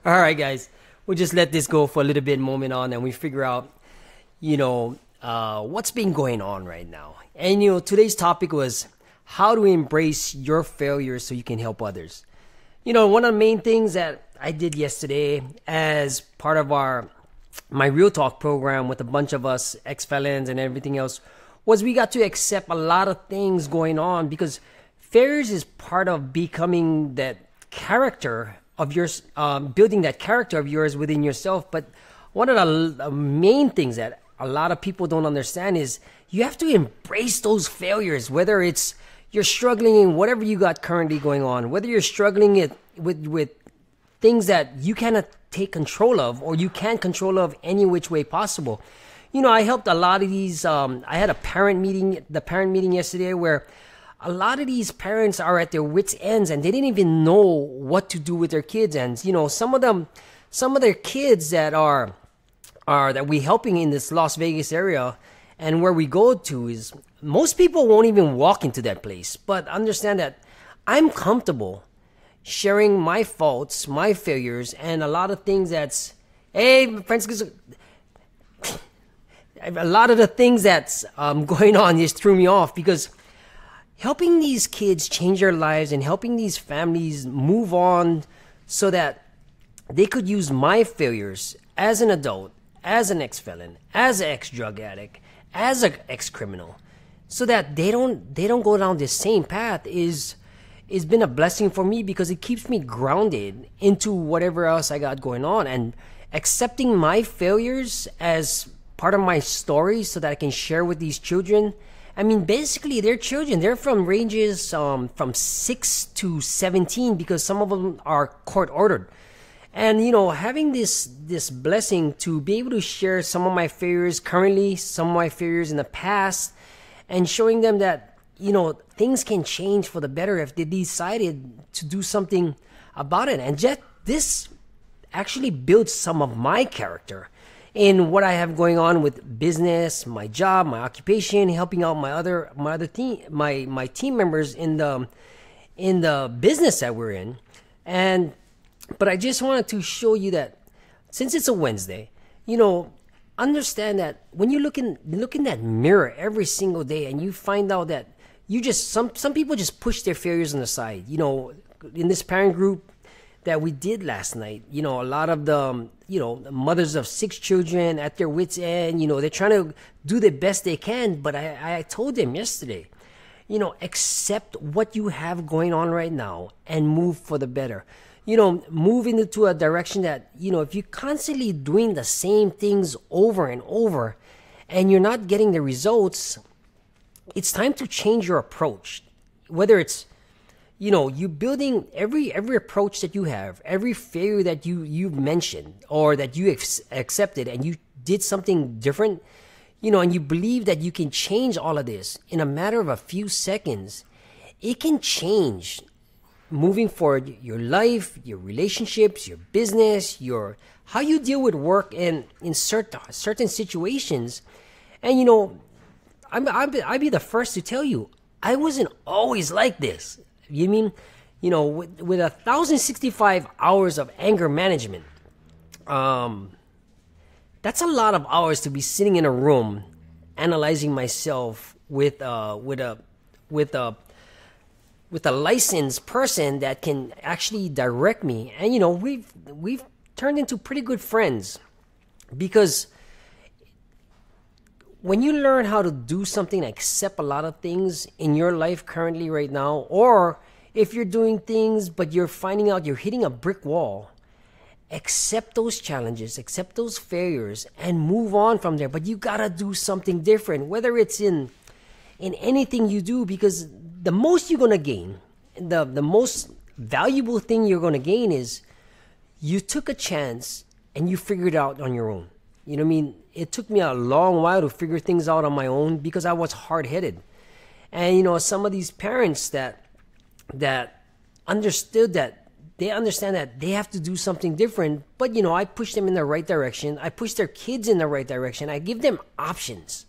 All right, guys. We'll just let this go for a little bit moment on and we figure out, what's been going on right now. And, today's topic was how to embrace your failures so you can help others. One of the main things that I did yesterday as part of my Real Talk program with a bunch of us ex-felons and everything else was we got to accept a lot of things going on because failures is part of becoming that character of yours, building that character of yours within yourself. But one of the main things that a lot of people don't understand is you have to embrace those failures, whether it's you're struggling in whatever you got currently going on, whether you're struggling with things that you cannot take control of or you can't control of any which way possible. I helped a lot of these. I had the parent meeting yesterday where a lot of these parents are at their wits' ends and they didn't even know what to do with their kids. And, some of their kids that that we helping in this Las Vegas area and where we go to is most people won't even walk into that place. But understand that I'm comfortable sharing my faults, my failures, and a lot of things a lot of the things that's going on just threw me off because helping these kids change their lives and helping these families move on so that they could use my failures as an adult, as an ex-felon, as an ex-drug addict, as an ex-criminal, so that they don't go down this same path is been a blessing for me because it keeps me grounded into whatever else I got going on and accepting my failures as part of my story so that I can share with these children. I mean, basically, they're children. They're from ranges from 6 to 17 because some of them are court ordered. And, having this blessing to be able to share some of my failures currently, some of my failures in the past, and showing them that, things can change for the better if they decided to do something about it. And yet, this actually builds some of my character in what I have going on with business, my job, my occupation, helping out my team members in the business that we're in. But I just wanted to show you that since it's a Wednesday, understand that when you look in that mirror every single day and you find out that you just some people just push their failures on the side. In this parent group that we did last night, a lot of the mothers of 6 children at their wits' end, they're trying to do the best they can. But I told them yesterday, accept what you have going on right now and move for the better. Move into a direction that, if you're constantly doing the same things over and over and you're not getting the results, it's time to change your approach. Whether it's, you building every approach that you have, every failure that you've mentioned or that you accepted and you did something different, and you believe that you can change all of this in a matter of a few seconds, it can change moving forward your life, your relationships, your business, how you deal with work and in certain situations. And I'd be the first to tell you, I wasn't always like this. You mean, with 1,065 hours of anger management, that's a lot of hours to be sitting in a room analyzing myself with a licensed person that can actually direct me. And we've turned into pretty good friends because when you learn how to do something, accept a lot of things in your life currently right now, or if you're doing things but you're finding out you're hitting a brick wall, accept those challenges, accept those failures, and move on from there. But you gotta do something different, whether it's in anything you do, because the most you're gonna gain, the most valuable thing you're gonna gain is you took a chance and you figured it out on your own. You know what I mean? It took me a long while to figure things out on my own because I was hard-headed. And, some of these parents that understood that, they understand that they have to do something different. But, I push them in the right direction. I push their kids in the right direction. I give them options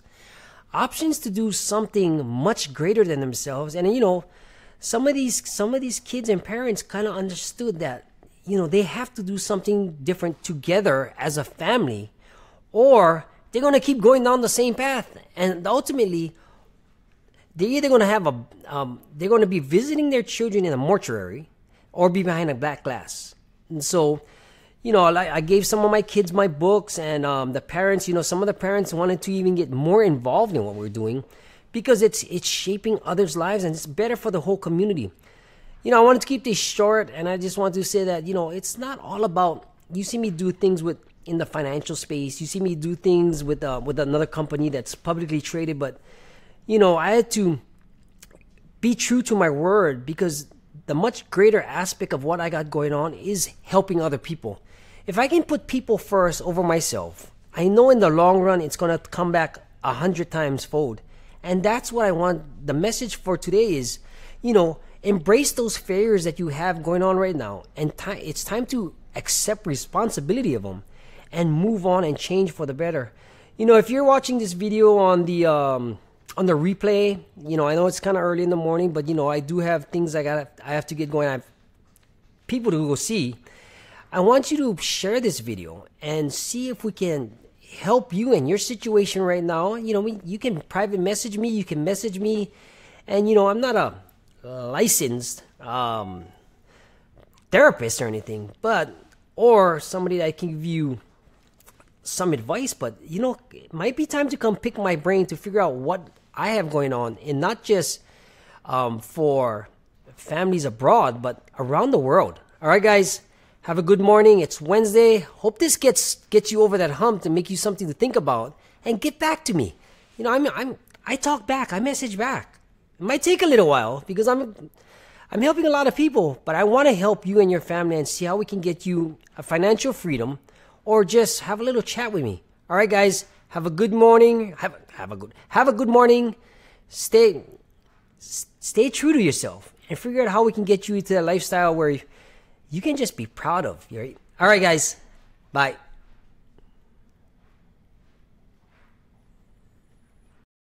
to do something much greater than themselves. And, some of these kids and parents kind of understood that, they have to do something different together as a family, or they're going to keep going down the same path. And ultimately, they're either going to have they're going to be visiting their children in a mortuary or be behind a black glass. And so, I gave some of my kids my books, and the parents, some of the parents wanted to even get more involved in what we're doing because it's shaping others' lives and it's better for the whole community. I wanted to keep this short, and I just wanted to say that, it's not all about, you see me do things in the financial space, you see me do things with another company that's publicly traded, but, I had to be true to my word because the much greater aspect of what I got going on is helping other people. If I can put people first over myself, I know in the long run, it's going to come back 100 times fold. And that's what I want. The message for today is, embrace those failures that you have going on right now, and it's time to accept responsibility of them and move on and change for the better. If you're watching this video on the replay, I know it's kind of early in the morning, but I do have things I have to get going. I have people to go see. I want you to share this video and see if we can help you in your situation right now. You can private message me, you can message me, and I'm not a licensed therapist or anything, or somebody that can give you some advice, but it might be time to come pick my brain to figure out what I have going on, and not just for families abroad, but around the world. All right, guys, have a good morning. It's Wednesday. Hope this gets you over that hump to make you something to think about, and get back to me. I talk back, I message back. It might take a little while because I'm helping a lot of people, but I want to help you and your family and see how we can get you a financial freedom, or just have a little chat with me. All right, guys, have a good morning. Have a good morning. Stay true to yourself and figure out how we can get you into a lifestyle where you can just be proud of. All right, guys, bye.